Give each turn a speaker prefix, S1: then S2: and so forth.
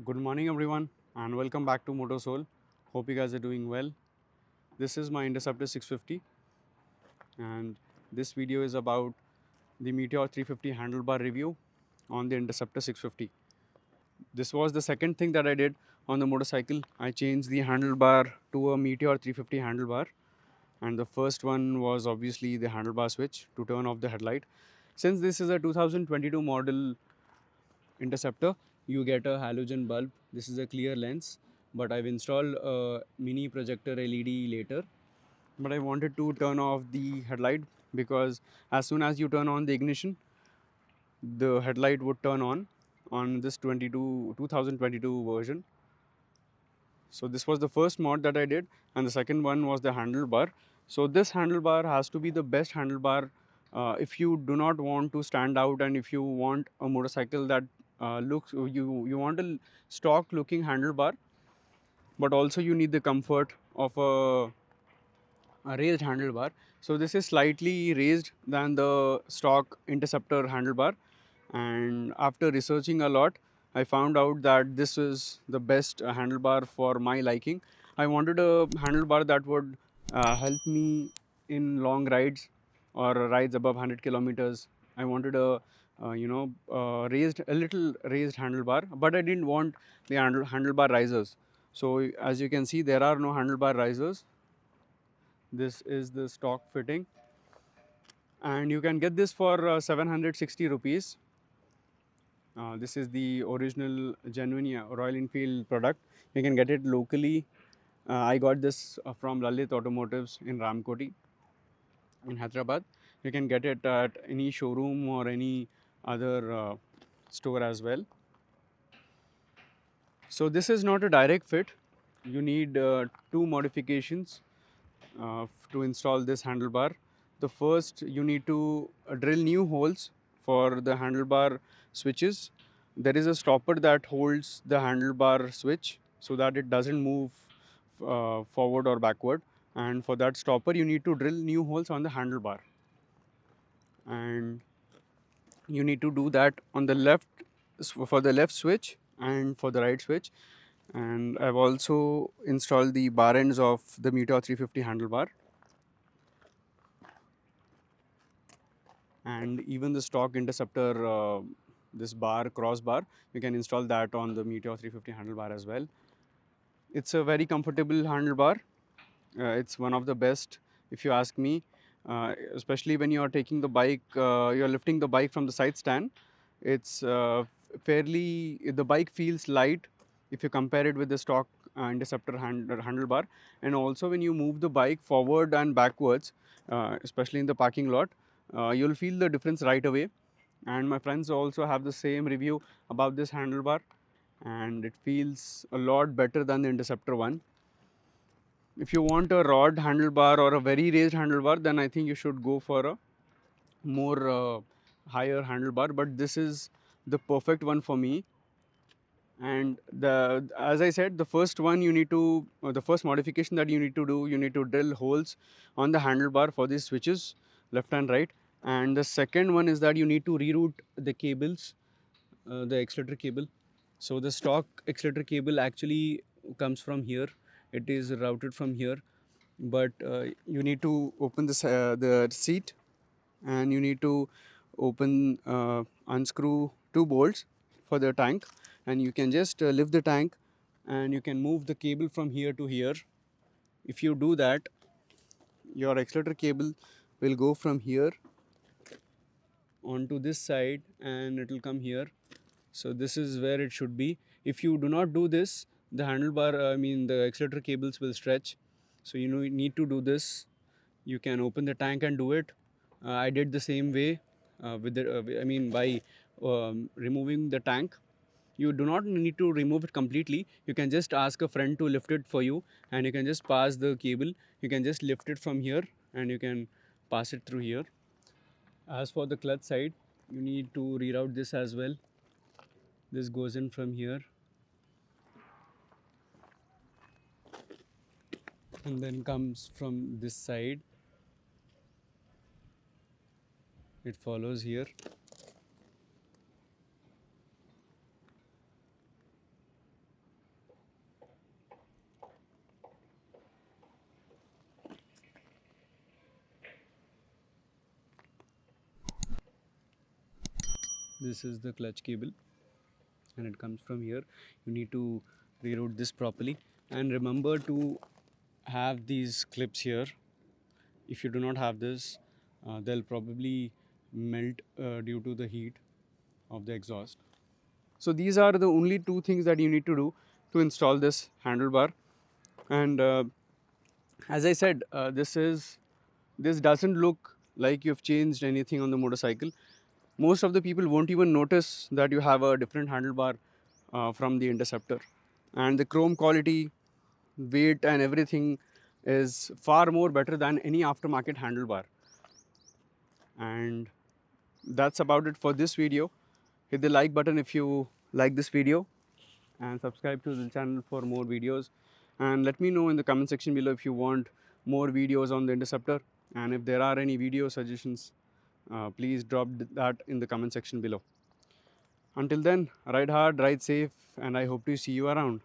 S1: Good morning, everyone, and welcome back to Motosoul. Hope you guys are doing well. This is my Interceptor 650, and this video is about the Meteor 350 handlebar review on the Interceptor 650. This was the second thing that I did on the motorcycle. I changed the handlebar to a Meteor 350 handlebar, and the first one was obviously the handlebar switch to turn off the headlight. Since this is a 2022 model Interceptor, you get a halogen bulb. This is a clear lens, but I've installed a mini projector LED later. But I wanted to turn off the headlight because as soon as you turn on the ignition, the headlight would turn on this 2022 version. So this was the first mod that I did, and the second one was the handlebar. So this handlebar has to be the best handlebar if you do not want to stand out, and if you want a motorcycle that looks you want a stock looking handlebar, but also you need the comfort of a raised handlebar. So this is slightly raised than the stock Interceptor handlebar, and after researching a lot, I found out that this is the best handlebar for my liking. I wanted a handlebar that would help me in long rides or rides above 100 kilometers. I wanted a little raised handlebar, but I didn't want the handlebar risers. So as you can see, there are no handlebar risers. This is the stock fitting, and you can get this for 760 rupees. This is the original genuine Royal Enfield product. You can get it locally. I got this from Lalit Automotives in Ramkoti in Hyderabad. You can get it at any showroom or any other store as well. So this is not a direct fit. You need two modifications to install this handlebar. The first, you need to drill new holes for the handlebar switches. There is a stopper that holds the handlebar switch so that it doesn't move forward or backward. And for that stopper, you need to drill new holes on the handlebar. And you need to do that on the left for the left switch and for the right switch. And I've also installed the bar ends of the Meteor 350 handlebar, and even the stock Interceptor, this bar crossbar, you can install that on the Meteor 350 handlebar as well. It's a very comfortable handlebar. It's one of the best, if you ask me, especially when you are taking the bike, you're lifting the bike from the side stand. It's fairly, the bike feels light if you compare it with the stock Interceptor handlebar. And also when you move the bike forward and backwards, especially in the parking lot, you'll feel the difference right away. And my friends also have the same review about this handlebar, and it feels a lot better than the Interceptor one. If you want a rod handlebar or a very raised handlebar, then I think you should go for a more higher handlebar. But this is the perfect one for me. And as I said, the first one you need to, the first modification that you need to do, you need to drill holes on the handlebar for these switches, left and right. And the second one is that you need to reroute the cables, the accelerator cable. So the stock accelerator cable actually comes from here. It is routed from here, but you need to open the seat, and you need to unscrew two bolts for the tank, and you can just lift the tank, and you can move the cable from here to here. If you do that, your accelerator cable will go from here onto this side, and it will come here. So this is where it should be. If you do not do this, the handlebar, the accelerator cables will stretch. So you need to do this. You can open the tank and do it. I did the same way by removing the tank. You do not need to remove it completely. You can just ask a friend to lift it for you, and you can just pass the cable. You can just lift it from here, and you can pass it through here. As for the clutch side, you need to reroute this as well. This goes in from here and then comes from this side. It follows here. This is the clutch cable and it comes from here. You need to reroute this properly, and remember to have these clips here. If you do not have this, they'll probably melt due to the heat of the exhaust. So these are the only two things that you need to do to install this handlebar. And as I said, this doesn't look like you've changed anything on the motorcycle. Most of the people won't even notice that you have a different handlebar from the Interceptor, and the chrome quality, weight and everything is far more better than any aftermarket handlebar. And that's about it for this video. Hit the like button if you like this video, and subscribe to the channel for more videos, and let me know in the comment section below if you want more videos on the Interceptor, and if there are any video suggestions, please drop that in the comment section below. Until then, ride hard, ride safe, and I hope to see you around.